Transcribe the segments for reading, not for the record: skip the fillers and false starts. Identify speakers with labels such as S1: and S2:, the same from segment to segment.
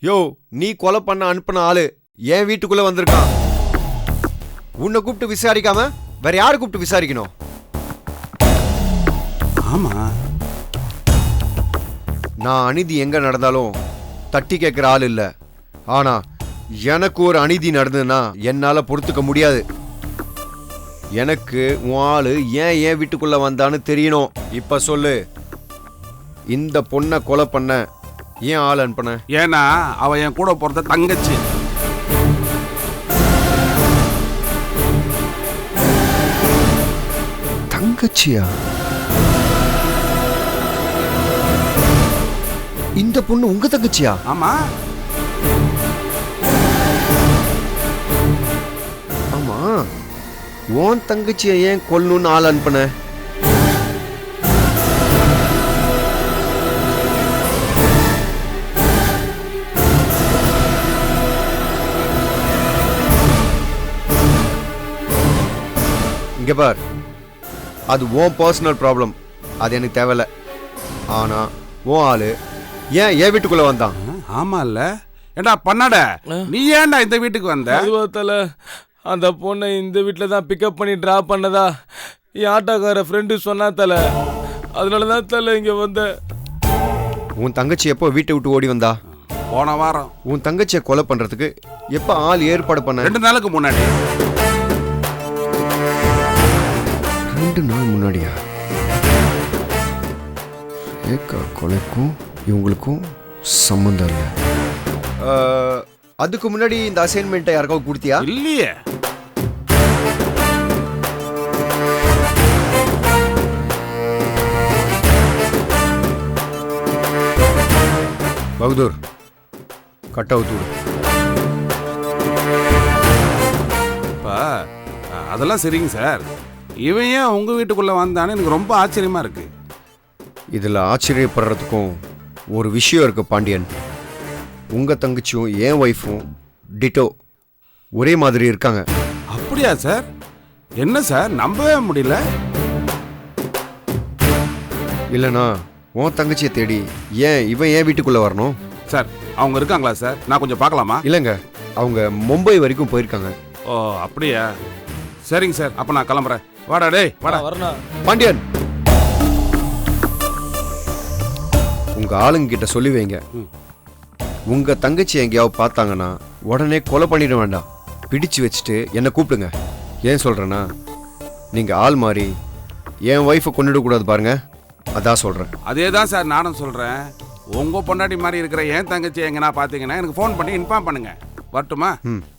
S1: யோ, நீ கொலை பண்ண அனுப்பின ஆளு என் வீட்டுக்குள்ள வந்திருக்கான். உன்னை கூப்பிட்டு விசாரிக்காம வேற யாரு கூப்பிட்டு விசாரிக்கணும்?
S2: ஆமா,
S1: நான் அநீதி எங்க நடந்தாலும் தட்டி கேட்கிற ஆள் இல்ல. ஆனா எனக்கு ஒரு அநீதி நடந்ததுன்னா என்னால பொறுத்துக்க முடியாது. எனக்கு உன் ஆளு ஏன் வீட்டுக்குள்ள வந்தான்னு தெரியணும். இப்ப சொல்லு, இந்த பொண்ணை கொலை பண்ண ஏன் ஆள் அனுப்பின?
S2: ஏன்னா அவ என் கூட பிறந்த தங்கச்சி.
S1: தங்கச்சியா? இந்த பொண்ணு உங்க தங்கச்சியா?
S2: ஆமா
S1: ஆமா, உன் தங்கச்சியை ஏன் கொல்லணும்னு ஆள் அனுப்பின? இங்க பார், அது உன் பர்சனல் ப்ராப்ளம், அது எனக்கு தேவையில்ல. ஆனா உன் ஆளு ஏன் வீட்டுக்குள்ள வந்தான்?
S2: ஆமா இல்ல ஏண்டா பண்ணாட, நீ ஏன்டா இந்த வீட்டுக்கு வந்த?
S3: அதுவாத்தால அந்த பொண்ணை இந்த வீட்டில் தான் பிக்கப் பண்ணி ட்ராப் பண்ணதா என் ஆட்டோக்கார ஃப்ரெண்டு சொன்னா தல. அதனால தான் தல இங்கே வந்தேன்.
S1: உன் தங்கச்சி எப்போ வீட்டை விட்டு ஓடி வந்தா?
S2: போன வாரம்.
S1: உன் தங்கச்சியை கொலை பண்றதுக்கு எப்போ ஆள் ஏற்பாடு பண்ண?
S2: 2 நாளுக்கு முன்னாடி.
S1: 2 நாள் முன்னாடியா? ஏக்கா கொலைக்கும் இவங்களுக்கும் சம்பந்தம் இல்லை. அதுக்கு முன்னாடி இந்த அசைன்மெண்ட்டை யாருக்காவது கொடுத்தியா?
S2: இல்லையே.
S1: பகதூர், கட் அவுத்து விடு.
S2: அதெல்லாம் சரிங்க சார். இவன் ஏன் உங்க வீட்டுக்குள்ள வந்தான்னு எனக்கு ரொம்ப ஆச்சரியமா இருக்கு.
S1: இதில் ஆச்சரியப்படுறதுக்கும் ஒரு விஷயம் இருக்கு பாண்டியன். உங்க தங்கச்சியும் என் ஒய்ஃபும் டிட்டோ ஒரே மாதிரி இருக்காங்க.
S2: அப்படியா சார்? என்ன சார், நம்பவே முடியல.
S1: இல்லைனா உன் தங்கச்சியை தேடி இவன் ஏன் வீட்டுக்குள்ள வரணும்?
S2: சார் அவங்க இருக்காங்களா சார்? நான் கொஞ்சம் பார்க்கலாமா?
S1: இல்லைங்க, அவங்க மும்பை வரைக்கும் போயிருக்காங்க.
S2: ஓ அப்படியா, சரிங்க சார். அப்ப நான் கிளம்புறேன். வாடா டேய் வாடா.
S3: வரணும்
S1: பாண்டியன், உங்க ஆளுங்க கிட்ட சொல்லி வைங்க, உங்க தங்கச்சி எங்கேயாவது பார்த்தாங்கன்னா உடனே கொலை பண்ணிட வேண்டாம், பிடிச்சு வச்சுட்டு என்னை கூப்பிடுங்க. ஏன் சொல்றேன்னா, நீங்க ஆள் மாறி என் ஒய்ஃபை கொண்டுடக்கூடாது பாருங்க, அதான் சொல்றேன்.
S2: அதே தான் சார் நானும் சொல்றேன். உங்க பொண்டாட்டி மாதிரி இருக்கிற என் தங்கச்சி எங்கன்னா பாத்தீங்கன்னா எனக்கு ஃபோன் பண்ணி இன்ஃபார்ம் பண்ணுங்க. வரட்டுமா?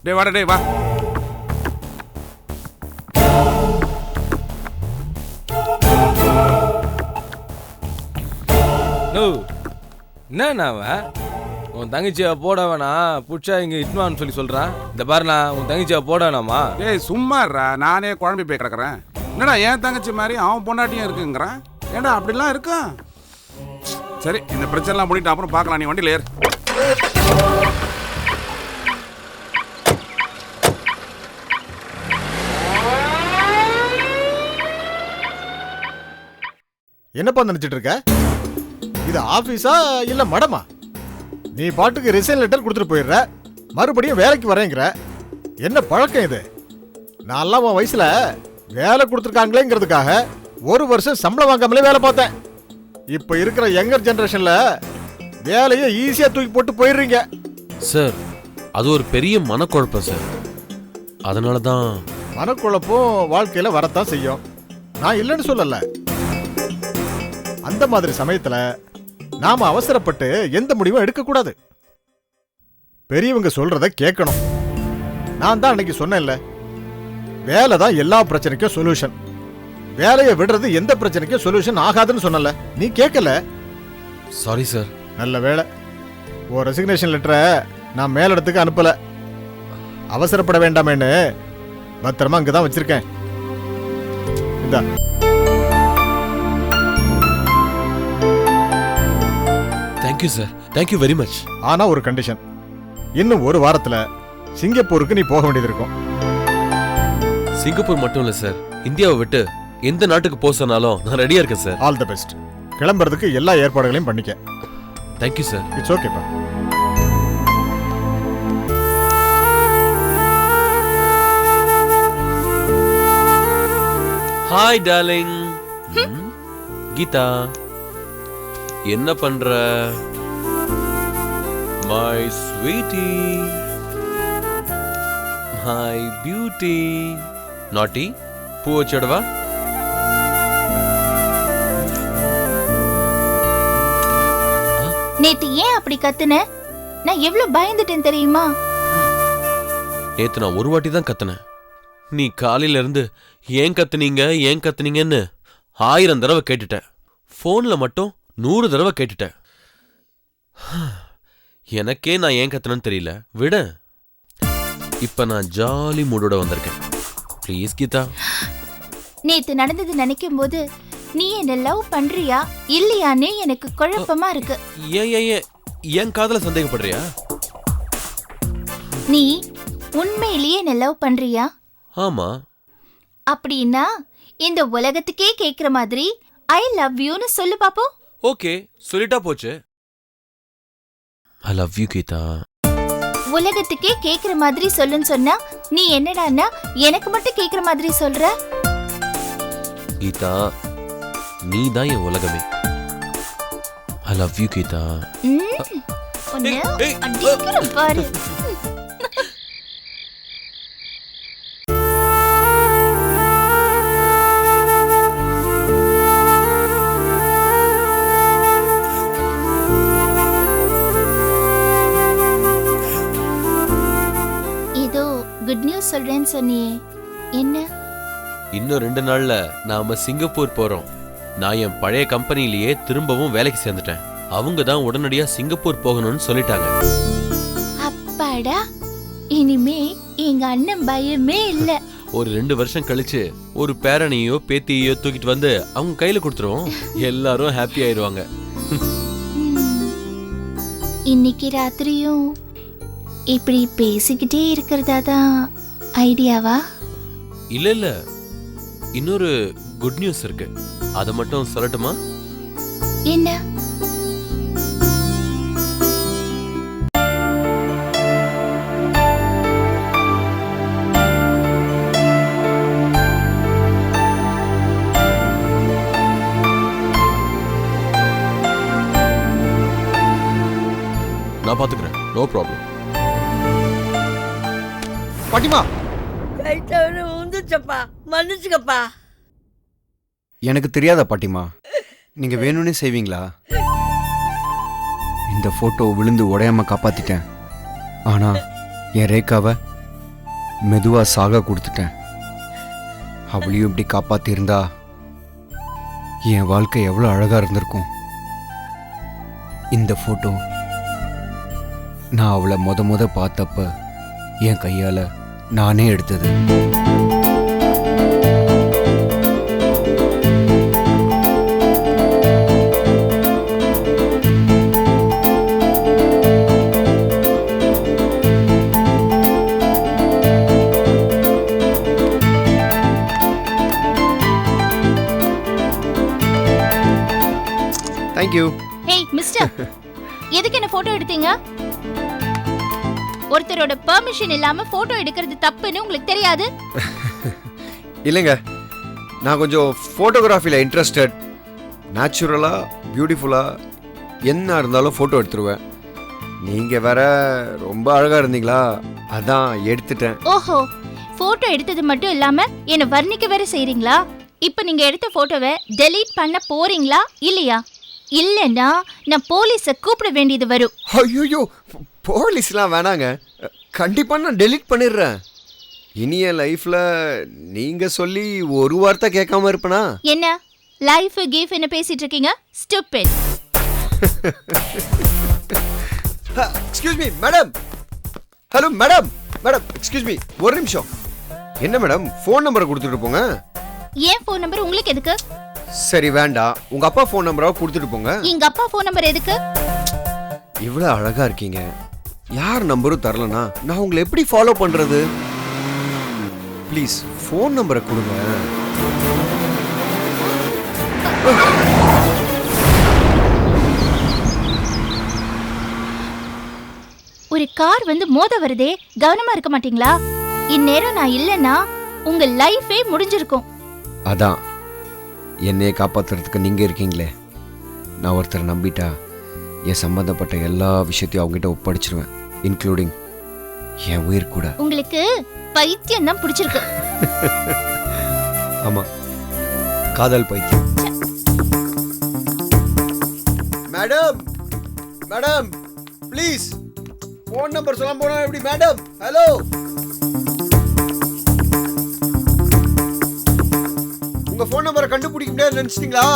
S2: டேய் வாடா டேய் வா.
S3: என்ன அவன் உன் தங்கச்சியை போட வேணாம், புடிச்சா இங்கே இட்மான்னு சொல்லி சொல்கிறான். இந்த பாருண்ணா, உன் தங்கச்சியை போட வேணாமா?
S2: ஏய் சும்மாறா, நானே குழம்பி போய் கிடக்குறேன். என்னடா என் தங்கச்சி மாதிரி அவன் பொண்டாட்டியும் இருக்குங்கிறான். ஏண்டா அப்படிலாம் இருக்கும்? சரி, இந்த பிரச்சனைலாம் முடிட்டு அப்புறம் பார்க்கலாம். நீ வண்டியில் ஏறு.
S4: என்னப்பா நினைச்சிட்டு இருக்க? இது ஆபீஸா இல்ல மடமா? நீ பாட்டுக்கு ரிசைன் லெட்டர் கொடுத்துட்டு போயிடுற, மறுபடியும் வேலைக்கு வரேங்கிற. என்ன பழக்கம் இது? நான்லாம் உன் வயசுல வேலை கொடுத்துருக்காங்களேங்கிறதுக்காக 1 வருஷம் சம்பளம் வாங்காமலே வேலை பார்த்தேன். இப்ப இருக்கிற யங்கர் ஜெனரேஷன்ல வேலையை ஈஸியா தூக்கி போட்டு போயிடுறீங்க.
S5: சார், அது ஒரு பெரிய மனக்குழப்பம் சார். அதனால தான்.
S4: மனக்குழப்பம் வாழ்க்கையில வரத்தான் செய்யும், நான் இல்லைன்னு சொல்லல. அந்த மாதிரி சமயத்துல நாம அவசரப்பட்டு எந்த முடிவும் எடுக்கக்கூடாது. பெரியவங்க சொல்றத கேட்கணும். நான் தான் அன்னைக்கு சொன்னேன்ல, வேலை தான் எல்லா பிரச்சனைக்கும் சொல்யூஷன். வேலையை விடுறது எந்த பிரச்சனைக்கும் சொல்யூஷன் ஆகாதுன்னு சொன்னல, நீ கேட்கல.
S5: Sorry sir.
S4: நல்ல வேலை, ஒரு ரெசிக்னேஷன் லெட்டரை நான் மேலிடத்துக்கு அனுப்பல. அவசரப்பட வேண்டாமேன்னு பத்திரமா அங்கதான் வச்சிருக்கேன். இந்தா.
S5: Thank you sir, thank you very much.
S4: ஆனா ஒரு கண்டிஷன், இன்னும் 1 வாரத்துல சிங்கப்பூருக்கு நீ போக வேண்டியது இருக்கும்.
S5: சிங்கப்பூர் மட்டும் இல்ல சார், இந்தியாவை விட்டு எந்த நாட்டுக்கு போக சொன்னாலும் நான் ரெடியா இருக்கேன் சார்.
S4: All the best. கிளம்புறதுக்கு எல்லா ஏற்பாடுகளையும் பண்ணிக்க.
S5: Thank you sir.
S4: இட்ஸ் ஓகேப்பா.
S5: Hi darling. கீதா என்ன பண்ற? My sweetie, my beauty. Naughty, பூ வச்சிடவா?
S6: நேத்து ஏன் அப்படி கத்துன? நான் எவ்வளவு பயந்துட்டேன் தெரியுமா?
S5: நேத்து நான் ஒரு வாட்டி தான் கத்துனேன். நீ காலையில இருந்து ஏன் கத்துனீங்கன்னு 1000 தடவை கேட்டுட்டேன். போன்ல மட்டும் 100 தடவை கேட்டுட்டேன். எனக்கே நான் ஏன் கத்துனேன்னு தெரியல. விட, இப்ப நான் ஜாலி மூடோட வந்திருக்கேன். ப்ளீஸ் கீதா.
S6: நேத்து நடந்தது நினைக்கும் போது நீ என்ன லவ் பண்றியா இல்லையான்னு எனக்கு குழப்பமா இருக்கு.
S5: ஏன் காதல சந்தேகப்படுறியா?
S6: நீ உண்மையிலேயே என்ன லவ் பண்றியா?
S5: ஆமா.
S6: அப்படின்னா இந்த உலகத்துக்கே கேக்குற மாதிரி ஐ லவ் யூன்னு சொல்லு பாப்போம்.
S5: ஓகே, சொல்லிட்டா போச்சு. I love you Geetha.
S6: உலகத்துக்கே கேக்குற மாதிரி சொல்லுன்னு சொன்னா நீ என்னடான்னா எனக்கு மட்டும் கேக்குற மாதிரி சொல்ற?
S5: கீதா, நீ தான் என் உலகமே. I love you Geetha.
S6: ஒன்னு அடிக்கிற பாரு. குட் நியூஸ் சொல்றேன்னு சொன்னியே, என்ன?
S5: இன்னும் 2 நாள்ல நாம சிங்கப்பூர் போறோம். நான் என் பழைய கம்பெனிலேயே திரும்பவும் வேலைக்கு சேர்ந்துட்டேன். அவங்க தான் உடனடியா சிங்கப்பூர் போகணும்னு சொல்லிட்டாங்க.
S6: அப்பாடா, இனிமே எங்க அண்ணன் பயமே இல்ல.
S5: ஒரு 2 வருஷம் கழிச்சு ஒரு பேரனையோ பேத்தியோ தூக்கிட்டு வந்து அவங்க கையில கொடுத்துருவோம். எல்லாரும் ஹாப்பி ஆயிடுவாங்க.
S6: இன்னைக்கு ராத்திரியும் இப்படி பேசிக்கிட்டே இருக்கிறதா தான் ஐடியாவா?
S5: இல்ல, இன்னொரு குட் நியூஸ் இருக்கு. அதை மட்டும் சொல்லட்டுமா?
S6: என்ன?
S5: நான் பாத்துக்கிறேன், நோ ப்ராப்ளம்.
S1: பாட்டிமா,
S7: கை தவறு உந்துச்சப்பா, மன்னிச்சுக்கப்பா.
S1: எனக்கு தெரியாதா பாட்டிமா? நீங்க வேணும்னே செய்வீங்களா? இந்த போட்டோ விழுந்து உடையாம காப்பாத்திட்டேன். ஆனா என் ரேகாவை மெதுவா சாக கொடுத்துட்டேன். அவளையும் இப்படி காப்பாத்தி இருந்தா என் வாழ்க்கை எவ்வளவு அழகா இருந்திருக்கும். இந்த போட்டோ நான் அவளை முத பார்த்தப்ப என் கையால நானே எடுத்தது. தேங்க்யூ.
S6: ஹேய் மிஸ்டர், எதுக்கு என்ன போட்டோ எடுத்தீங்க? ஒருத்தரோட பெர்மிஷன் இல்லாம போட்டோ எடுக்கிறது தப்புன்னு உங்களுக்கு தெரியாது?
S1: இல்லைங்க, நான் கொஞ்சம் ஃபோட்டோகிராஃபியில் இன்ட்ரெஸ்டட். நேச்சுரலாக பியூட்டிஃபுல்லாக என்ன இருந்தாலும் ஃபோட்டோ எடுத்துருவேன். நீங்கள் வேற ரொம்ப அழகாக இருந்தீங்களா, அதான் எடுத்துட்டேன்.
S6: ஓஹோ, போட்டோ எடுத்தது மட்டும் இல்லாம என்ன வர்ணிக்க வேற செய்றீங்களா? இப்ப நீங்க எடுத்த போட்டோவை டெலீட் பண்ண போறீங்களா இல்லையா? இல்லைன்னா நான் போலீஸை கூப்பிட வேண்டியது வரும்.
S1: ஐயோ, போலீஸ்லாம் வேணாங்க. கண்டிப்பாக நான் டெலீட் பண்ணிடுறேன். இனிய லைஃப்பில் நீங்கள் சொல்லி ஒரு வார்த்தை கேட்காம இருப்பேனா?
S6: என்ன லைஃப் கிஃப் என்ன பேசிட்டு இருக்கீங்க? Stupid.
S1: Excuse me madam. Hello madam. Madam excuse me, ஒரு நிமிஷம். என்ன மேடம், ஃபோன் நம்பரை கொடுத்துட்டு போங்க.
S6: ஏன் ஃபோன் நம்பர் உங்களுக்கு எதுக்கு?
S1: சரி வேண்டாம், உங்க அப்பா ஃபோன் நம்பராக கொடுத்துட்டு போங்க.
S6: எங்க அப்பா ஃபோன் நம்பர் எதுக்கு?
S1: இவ்வளோ அழகா இருக்கீங்க, யார் நம்பரும் தரலனா நான் உங்களை எப்படி ஃபாலோ பண்றது? ப்ளீஸ் ஃபோன் நம்பரை கொடுங்க.
S6: ஒரு கார் வந்து மோத வருதே, கவனமா இருக்க மாட்டீங்களா? இந்நேரம் நான் இல்லைன்னா உங்க லைஃபே முடிஞ்சிருக்கும்.
S1: அதான் என்னையை காப்பாற்றுறதுக்கு நீங்கள் இருக்கீங்களே. நான் ஒருத்தரை நம்பிட்டா என் சம்மந்தப்பட்ட எல்லா விஷயத்தையும் அவங்ககிட்ட ஒப்படைச்சிருவேன், இன்க்ளூடிங் என் உயிர் கூட.
S6: உங்களுக்கு பைத்தியம் தான் பிடிச்சிருக்கு.
S1: ஆமாம், காதல் பைத்தியம். Madam madam please, phone number சொல்லாம போனா எப்படி மேடம்? ஹலோ, உங்க ஃபோன் நம்பரை கண்டுபிடிக்க முடியாது நினைச்சிட்டீங்களா?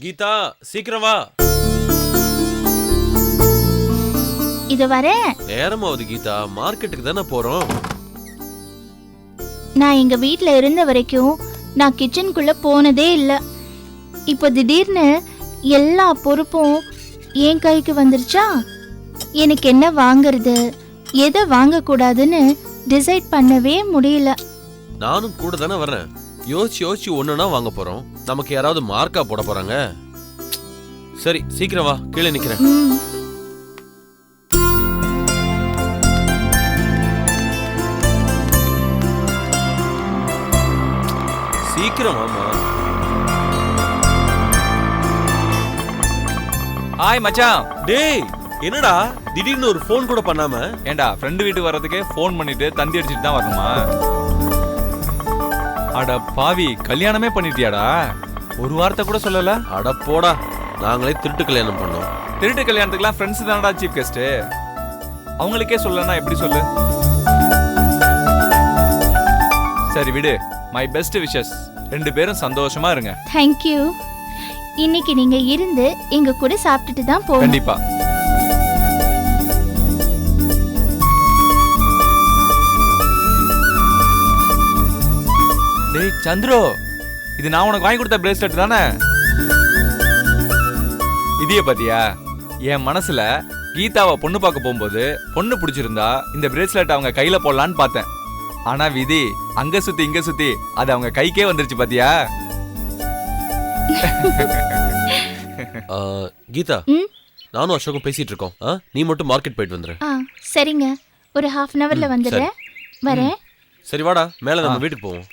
S5: கீதா சீக்கிரம் வா.
S6: இது வரேன்.
S5: நேரமாவது கீதா, மார்க்கெட்டுக்கு தானே போறோம்.
S6: நான் எங்க வீட்ல இருந்த வரைக்கும் நான் கிச்சனுக்குள்ள போனதே இல்லை. இப்போ திடீர்னு எல்லா பொறுப்பும் என் கைக்கு வந்துருச்சா, எனக்கு என்ன வாங்குறது எதை வாங்கக்கூடாதுன்னு டிசைட் பண்ணவே முடியல.
S5: நானும் கூட தானே வர்றேன். யோசிச்சு ஒண்ணுனா வாங்க போறோம். நமக்கு யாராவது மார்க்கா போட போறாங்க. சரி சீக்கிரம் வா, கீழே நிக்கிறேன். சீக்கிரம் வாமா.
S8: ஹாய் மச்சான்.
S5: டேய் என்னடா திடீர்னு ஒரு ஃபோன் கூட பண்ணாம?
S8: ஏண்டா ஃப்ரெண்டு வீட்டுக்கு வர்றதுக்கே ஃபோன் பண்ணிட்டு தந்தி அடிச்சிட்டு தான் வரணுமா? அட பாவி, கல்யாணமே பண்ணிட்டியாடா? ஒரு வார்த்தை கூட சொல்லல.
S5: அட போடா, நாங்களே திருட்டு கல்யாணம் பண்ணோம்.
S8: திருட்டு கல்யாணத்துக்குலாம் ஃப்ரெண்ட்ஸ் தானடா சீஃப் கெஸ்ட். அவங்களுக்கே சொல்லனா எப்படி சொல்லு? சரி விடு. My best wishes. 2 பேரும் சந்தோஷமா இருங்க.
S6: தேங்க்யூ. இன்னைக்கு நீங்க இருந்து எங்க கூட சாப்பிட்டுட்டு தான் போகணும்.
S8: கண்டிப்பா. டேய் சந்திரு, இது நான் உனக்கு வாங்கி கொடுத்த பிரேஸ்லெட் தானே? இதைய பாத்தியா? என் மனசுல கீதாவை பொண்ணு பார்க்க போகும்போது பொண்ணு பிடிச்சிருந்தா இந்த பிரேஸ்லெட் அவங்க கையில போடலான்னு பார்த்தேன். ஆனா விதி அங்க சுத்தி இங்க சுத்தி அது அவங்க கைக்கே வந்துருச்சு பாத்தியா?
S5: கீதா, நானும் அசோக்கும் பேசிட்டு இருக்கோம். நீ மட்டும் மார்க்கெட் போயிட்டு வந்துரு.
S6: சரிங்க, ஒரு 1/2 hourல வந்துடுறேன். வரேன்.
S5: சரி வாடா, மேல நம்ம வீட்டுக்கு போவோம்.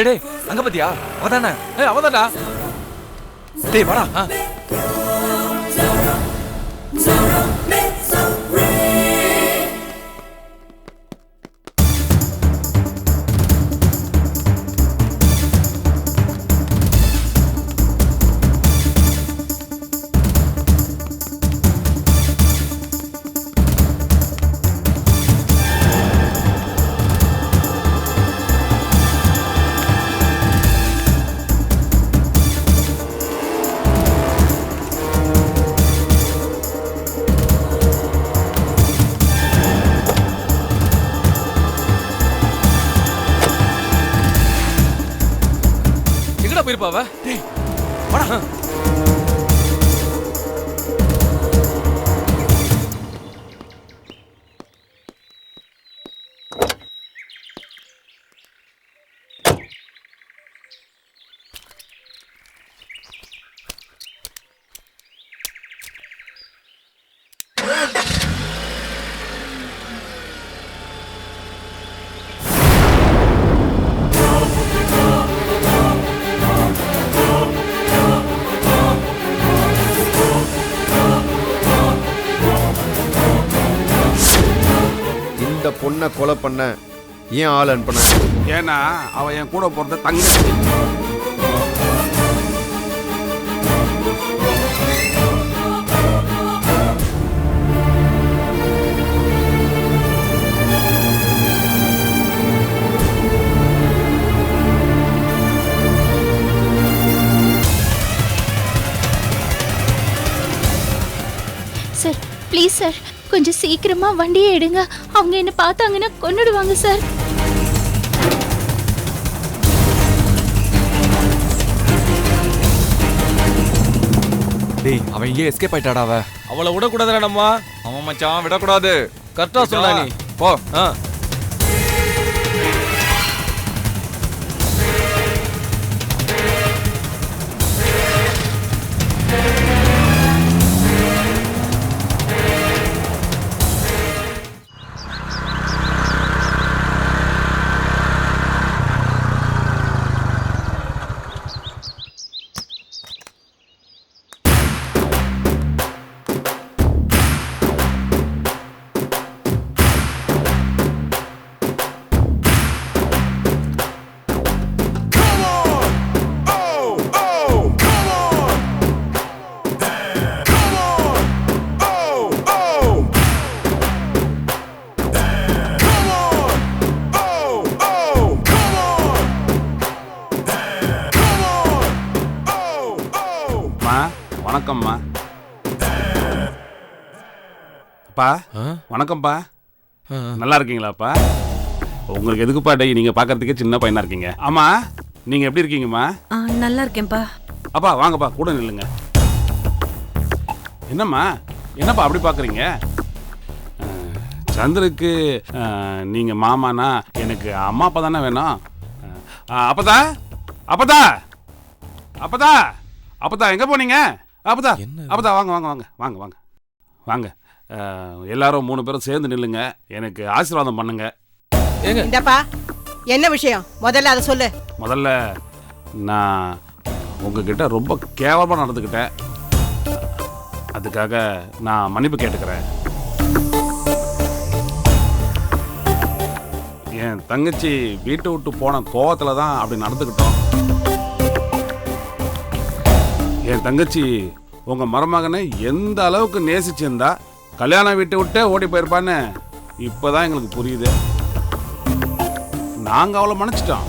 S8: டேய் அங்க பாத்தியா? அவதானே? அவதாடா. டேய் வாடா. போயிருப்பாவ. டேய் வாடா.
S1: பொண்ணை கொலை பண்ண ஏன் ஆள் அனுப்பின?
S2: ஏன்னா அவ என் கூட போறத தங்கச்சி.
S6: சார் ப்ளீஸ் சார், கொஞ்சம் சீக்கிரமா வண்டியை எடுங்க. அவங்க என்ன பார்த்தாங்கன்னா கொன்னுடுவாங்க சார்.
S8: டேய் அவன் இங்கே எஸ்கேப் ஆயிட்டாடா
S3: அவளை விடக்கூடாதுடாமா.
S8: அவன் மச்சான் விடக்கூடாது.
S3: கரெக்டா சொன்னா நீ.
S8: போ.
S2: வணக்கம்மா. அப்பா வணக்கம்ப்பா. நல்லா இருக்கீங்களாப்பா? உங்களுக்கு எதுக்குப்பா டே, நீங்க பார்க்கறதுக்கே சின்ன பையனா இருக்கீங்க. ஆமா நீங்க எப்படி இருக்கீங்கம்மா?
S7: நல்லா இருக்கேன்ப்பா.
S2: அப்பா வாங்கப்பா கூட நில்லுங்க. என்னம்மா என்னப்பா அப்படி பார்க்குறீங்க? சந்திருக்கு நீங்க மாமானா எனக்கு அம்மா அப்பா தானே வேணும். அப்பதா அப்பதா அப்பதா அப்பதா எங்க போனீங்க? அப்பதா அப்பதா வாங்க வாங்க வாங்க வாங்க வாங்க வாங்க. எல்லாரும் 3 பேரும் சேர்ந்து நில்லுங்க, எனக்கு ஆசீர்வாதம் பண்ணுங்க.
S9: இந்தப்பா என்ன விஷயம் முதல்ல அதை சொல்லு.
S2: முதல்ல நான் உங்ககிட்ட ரொம்ப கேவலமாக நடந்துக்கிட்டேன். அதுக்காக நான் மன்னிப்பு கேட்டுக்கிறேன். என் தங்கச்சி வீட்டை விட்டு போன கோவத்தில் தான் அப்படி நடந்துக்கிட்டோம். என் தங்கச்சி உங்கள் மருமகனை எந்த அளவுக்கு நேசிச்சிருந்தா கல்யாணம் வீட்டை விட்டே ஓடி போயிருப்பான்னு இப்போ தான் எங்களுக்கு புரியுது. நாங்கள் அவளை மன்னிச்சிட்டோம்.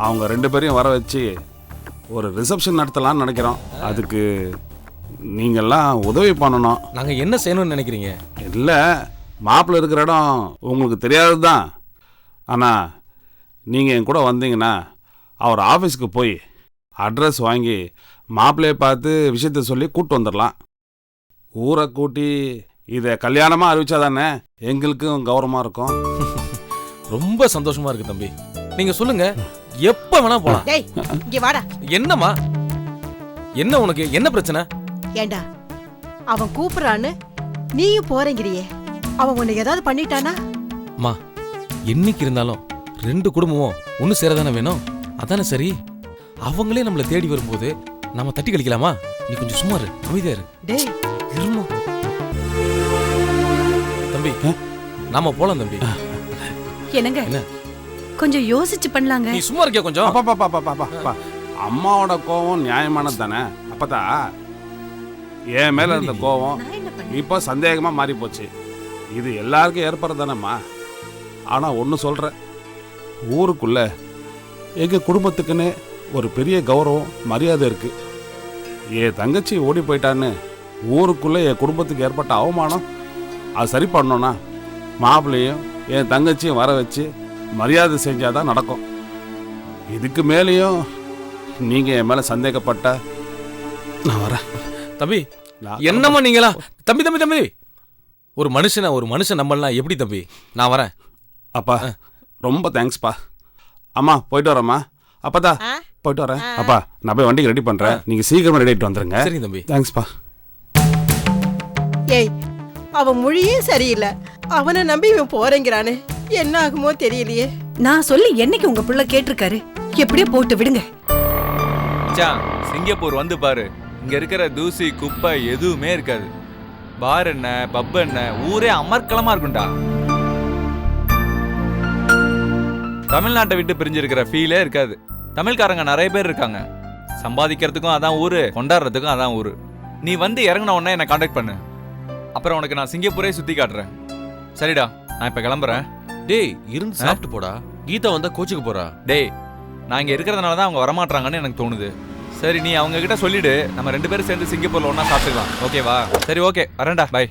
S2: அவங்க 2 பேரையும் வர வச்சு ஒரு ரிசப்ஷன் நடத்தலாம்னு நினைக்கிறோம். அதுக்கு நீங்கள்லாம் உதவி பண்ணணும்.
S3: நாங்கள் என்ன செய்யணும்னு நினைக்கிறீங்க?
S2: இல்லை, மாப்பிள்ளை இருக்கிற இடம் உங்களுக்கு தெரியாது தான். ஆனால் நீங்கள் என் கூட வந்தீங்கன்னா அவர் ஆஃபீஸுக்கு போய் அட்ரஸ் வாங்கி மாப்பிள்ளையை பார்த்து விஷயத்த சொல்லி கூப்பிட்டு வந்துடலாம். ஊரை கூட்டி இதை கல்யாணமாக அறிவிச்சா தானே எங்களுக்கும் கௌரவமாக இருக்கும்.
S3: ரொம்ப சந்தோஷமா இருக்கு தம்பி. நீங்க சொல்லுங்க, எப்ப வேணா போலாம்.
S9: டேய் இங்க வாடா.
S3: என்னம்மா, என்ன உனக்கு என்ன பிரச்சனை?
S9: ஏண்டா அவன் கூப்பிடுறான்னு நீயும் போறேங்கிறியே, அவன் உன்னை ஏதாவது பண்ணிட்டானா?
S3: அம்மா, என்னைக்கு இருந்தாலும் 2 குடும்பமும் ஒன்று சேரதானே வேணும். அதானே சரி. அவங்களே நம்மளை தேடி வரும்போது நாம தட்டி கழிக்கலாமா? நீ கொஞ்சம் சும்மா இரு, அமைதியா இரு.
S9: டேய்
S3: இருமா தம்பி, நாம போலாம் தம்பி.
S7: என்னங்க
S3: என்ன
S7: கொஞ்சம் யோசிச்சு பண்ணலாங்க.
S3: நீ சும்மா இருக்கியா கொஞ்சம்?
S2: அப்பா அம்மாவோட கோவம் நியாயமானது தானே. அப்பதா என் மேல இருந்த கோவம் இப்போ சந்தேகமா மாறி போச்சு. இது எல்லாருக்கும் ஏற்படுறது தானேம்மா. ஆனா ஒன்று சொல்றேன், ஊருக்குள்ள எங்க குடும்பத்துக்குன்னு ஒரு பெரிய கௌரவம் மரியாதை இருக்கு. என் தங்கச்சி ஓடி போயிட்டான்னு ஊருக்குள்ள என் குடும்பத்துக்கு ஏற்பட்ட அவமானம் அது சரி பண்ணோன்னா மாப்பிள்ளையும் என் தங்கச்சியும் வர வச்சு மரியாதை செஞ்சாதான் நடக்கும். இதுக்கு மேலேயும் நீங்க என் மேல சந்தேகப்பட்ட நான் வரேன்.
S3: தம்பி என்னம்மா நீங்களா? தம்பி தம்பி தம்பி, ஒரு மனுஷன் நம்மளாம் எப்படி தம்பி? நான் வரேன்.
S2: அப்பா ரொம்ப தேங்க்ஸ்ப்பா. அம்மா போயிட்டு வரேம்மா. அப்பதா போயிட்டு வரேன். அப்பா நான் போய் வண்டிக்கு ரெடி பண்றேன், நீங்க சீக்கிரமா ரெடி ஆகிட்டு வந்துருங்க.
S3: சரி தம்பி.
S2: தேங்க்ஸ்ப்பா.
S9: ஏய் அவன் மொழியே சரியில்லை, அவனை நம்பி இவன் போறேங்கிறானே, என்ன ஆகுமோ தெரியலையே.
S7: நான் சொல்லி என்னைக்கு உங்க புள்ள கேட்டிருக்காரு? எப்படியோ போட்டு விடுங்க.
S8: மச்சான் சிங்கப்பூர் வந்து பாரு, இங்க இருக்கிற தூசி குப்பை எதுவுமே இருக்காது. பார் என்ன பப் என்ன ஊரே அமர்க்களமா இருக்கும்டா. தமிழ்நாட்டை விட்டு பிரிஞ்சிருக்கிற ஃபீலே இருக்காது. தமிழ்காரங்க நிறைய பேர் இருக்காங்க. சம்பாதிக்கிறதுக்கும் அதான் ஊரு, கொண்டாடுறதுக்கும் அதான் ஊரு. நீ வந்து இறங்கின உடனே என்னை காண்டாக்ட் பண்ணு, அப்புறம் உனக்கு நான் சிங்கப்பூரே சுத்தி காட்டுறேன். சரிடா, நான் இப்ப கிளம்புறேன்.
S5: டேய் இருந்து சாப்பிட்டு போடா. கீதா வந்தா கோச்சுக்கு போறா.
S8: டேய் நான் இங்க இருக்கிறதுனால தான் அவங்க வரமாட்டாங்கன்னு எனக்கு தோணுது. சரி நீ அவங்க கிட்ட சொல்லிடு, நம்ம 2 பேரும் சேர்ந்து சிங்கப்பூர்ல ஒண்ணா சாப்பிட்டுக்கலாம். ஓகேவா? சரி ஓகே, வரேன்டா, பை.